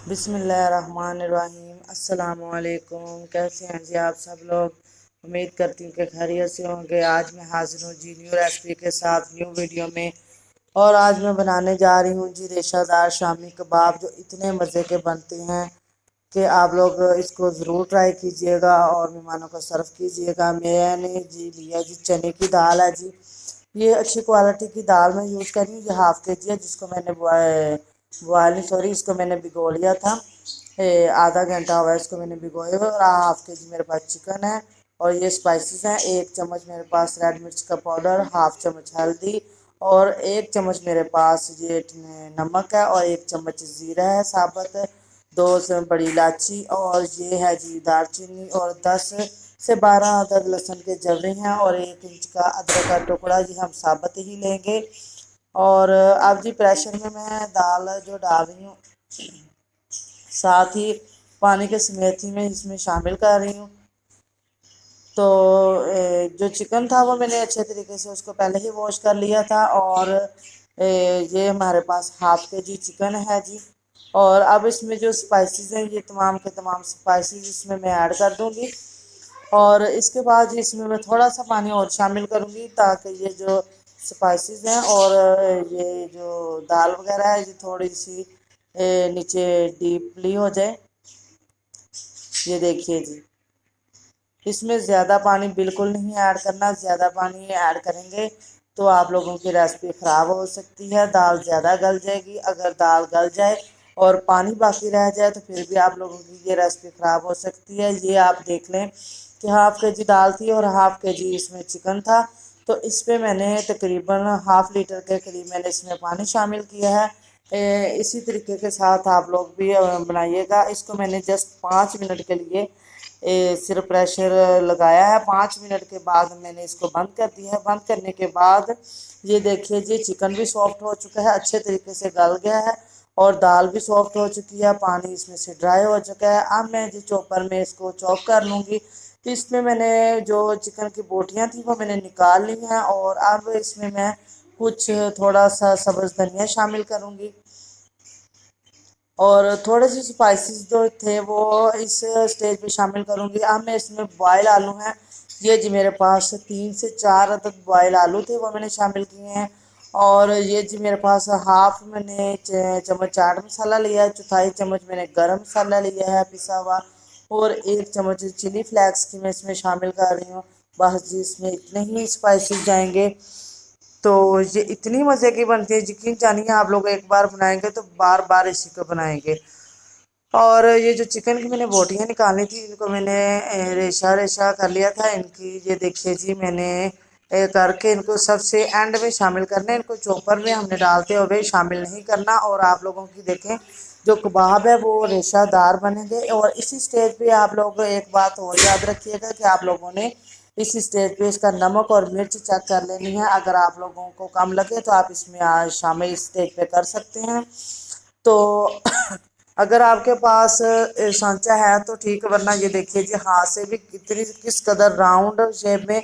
بسم اللہ الرحمن الرحیم۔ السلام علیکم، کیسے ہیں جی آپ سب لوگ؟ امید کرتی ہوں کہ خیریت سے ہوں گے۔ آج میں حاضر ہوں جی نیو ریسپی کے ساتھ نیو ویڈیو میں، اور آج میں بنانے جا رہی ہوں جی ریشہ دار شامی کباب، جو اتنے مزے کے بنتے ہیں کہ آپ لوگ اس کو ضرور ٹرائی کیجئے گا اور مہمانوں کو سرو کیجئے گا۔ میں نے جی لیا جی چنے کی دال ہے جی، یہ اچھی کوالٹی کی دال میں یوز کر رہی ہوں، یہ ہاف کے جی ہے، جس کو میں نے اس کو میں نے بھگو لیا تھا، آدھا گھنٹہ ہوا ہے اس کو میں نے بھگوئے ہوئے، اور ہاف کے جی میرے پاس چکن ہے، اور یہ سپائسز ہیں: 1 چمچ میرے پاس ریڈ مرچ کا پاؤڈر، ہاف چمچ ہلدی، اور 1 چمچ میرے پاس یہ نمک ہے، اور 1 چمچ زیرہ ہے ثابت، 2 بڑی الائچی، اور یہ ہے جی دار چینی، اور 10 سے 12 عدد لہسن کے جوے ہیں، اور 1 انچ کا ادرک کا ٹکڑا، یہ ہم ثابت ہی لیں گے۔ اور اب جی پریشر میں دال جو ڈال رہی ہوں، ساتھ ہی پانی کے سمیت ہی میں اس میں شامل کر رہی ہوں۔ تو جو چکن تھا وہ میں نے اچھے طریقے سے اس کو پہلے ہی واش کر لیا تھا، اور یہ ہمارے پاس ہاف کے جی چکن ہے جی۔ اور اب اس میں جو سپائسز ہیں، یہ تمام کے تمام سپائسز اس میں ایڈ کر دوں گی، اور اس کے بعد اس میں تھوڑا سا پانی اور شامل کروں گی، تاکہ یہ جو سپائسز ہیں اور یہ جو دال وغیرہ ہے یہ تھوڑی سی نیچے ڈیپلی ہو جائے۔ یہ دیکھیے جی، اس میں زیادہ پانی بالکل نہیں ایڈ کرنا، زیادہ پانی ایڈ کریں گے تو آپ لوگوں کی ریسپی خراب ہو سکتی ہے، دال زیادہ گل جائے گی۔ اگر دال گل جائے اور پانی باقی رہ جائے تو پھر بھی آپ لوگوں کی یہ ریسپی خراب ہو سکتی ہے۔ یہ آپ دیکھ لیں کہ ہاف کے جی دال تھی اور ہاف کے جی اس میں چکن تھا، تو اس پہ میں نے تقریباً ہاف لیٹر کے قریب میں نے اس میں پانی شامل کیا ہے۔ اسی طریقے کے ساتھ آپ لوگ بھی بنائیے گا۔ اس کو میں نے جسٹ 5 منٹ کے لیے صرف پریشر لگایا ہے۔ 5 منٹ کے بعد میں نے اس کو بند کر دیا ہے۔ بند کرنے کے بعد یہ دیکھیے جی چکن بھی سافٹ ہو چکا ہے، اچھے طریقے سے گل گیا ہے، اور دال بھی سافٹ ہو چکی ہے، پانی اس میں سے ڈرائی ہو چکا ہے۔ اب میں جی چوپر میں اس کو چاپ کر لوں گی۔ اس میں نے جو چکن کی بوٹیاں تھیں وہ میں نے نکال لی ہیں، اور اب اس میں کچھ تھوڑا سا سبز دھنیا شامل کروں گی، اور تھوڑے سے سپائسز جو تھے وہ اس سٹیج پہ شامل کروں گی۔ اب میں اس میں بوائل آلو ہیں، یہ جی میرے پاس 3 سے 4 عدد بوائل آلو تھے، وہ میں نے شامل کیے ہیں، اور یہ جی میرے پاس ہاف میں نے چمچ چاٹ مسالہ لیا ہے، چوتھائی چمچ میں نے گرم مسالہ لیا ہے پسا ہوا، اور 1 چمچ چلی فلیکس کی میں اس میں شامل کر رہی ہوں۔ بس جی اس میں اتنے ہی سپائسز جائیں گے، تو یہ اتنی مزے کی بنتی ہے، یقین جانیے آپ لوگ ایک بار بنائیں گے تو بار بار اسی کو بنائیں گے۔ اور یہ جو چکن کی میں نے بوٹیاں نکالنی تھی، ان کو میں نے ریشہ ریشہ کر لیا تھا ان کی۔ یہ دیکھیے جی میں نے کر کے ان کو سب سے اینڈ میں شامل کرنا ہے، ان کو چوپر میں ہم نے ڈالتے ہوئے شامل نہیں کرنا۔ اور آپ لوگوں کی دیکھیں جو کباب ہے وہ ریشہ دار بنیں گے۔ اور اسی سٹیج پہ آپ لوگ ایک بات اور یاد رکھیے گا کہ آپ لوگوں نے اسی سٹیج پہ اس کا نمک اور مرچ چیک کر لینی ہے۔ اگر آپ لوگوں کو کم لگے تو آپ اس میں شامل اس سٹیج پہ کر سکتے ہیں۔ تو اگر آپ کے پاس سانچہ ہے تو ٹھیک، ورنہ یہ دیکھیے جی ہاتھ سے بھی کس قدر راؤنڈ شیپ میں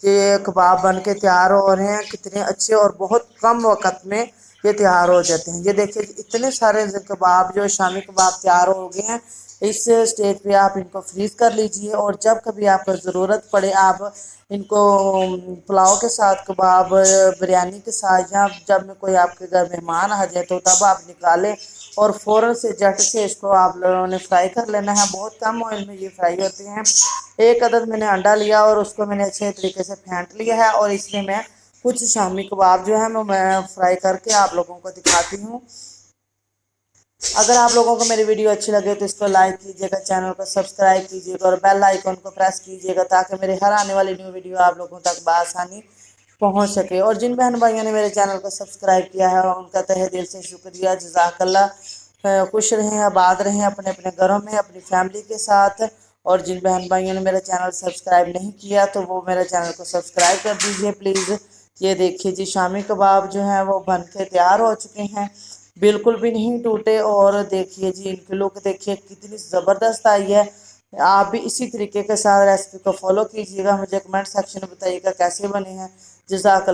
یہ کباب بن کے تیار ہو رہے ہیں، کتنے اچھے، اور بہت کم وقت میں یہ تیار ہو جاتے ہیں۔ یہ دیکھیے اتنے سارے کباب جو شامی کباب تیار ہو گئے ہیں۔ اس سٹیج پہ آپ ان کو فریز کر لیجئے، اور جب کبھی آپ کو ضرورت پڑے آپ ان کو پلاؤ کے ساتھ کباب، بریانی کے ساتھ، یا جب میں کوئی آپ کے گھر مہمان آ جائے تو تب آپ نکالیں اور فوراً سے جٹ سے اس کو آپ لوگوں نے فرائی کر لینا ہے۔ بہت کم آئل میں یہ فرائی ہوتے ہیں۔ 1 عدد میں نے انڈا لیا اور اس کو میں نے اچھے طریقے سے پھینٹ لیا ہے، اور اس میں کچھ شامی کباب جو ہے وہ میں فرائی کر کے آپ لوگوں کو دکھاتی ہوں۔ اگر آپ لوگوں کو میری ویڈیو اچھی لگے تو اس کو لائک کیجیے گا، چینل کو سبسکرائب کیجیے گا، اور بیل آئیکن کو پریس کیجیے گا، تاکہ میرے ہر آنے والی نیو ویڈیو آپ لوگوں تک بآسانی پہنچ سکے۔ اور جن بہن بھائیوں نے میرے چینل کو سبسکرائب کیا ہے ان کا تہہ دل سے شکریہ، جزاک اللہ۔ خوش رہیں، آباد رہیں اپنے اپنے گھروں میں اپنی فیملی کے ساتھ۔ اور جن بہن بھائیوں نے میرا چینل سبسکرائب نہیں کیا تو وہ میرے چینل کو سبسکرائب کر دیجیے پلیز۔ یہ دیکھیے جی شامی کباب جو ہیں وہ بن کے تیار ہو چکے ہیں، بالکل بھی نہیں ٹوٹے، اور دیکھیے جی ان کی لک دیکھیے کتنی زبردست آئی ہے۔ آپ بھی اسی طریقے کے ساتھ ریسپی کو فالو کیجیے گا، مجھے کمنٹ سیکشن میں بتائیے گا کیسے بنے ہیں۔ جزاک اللہ۔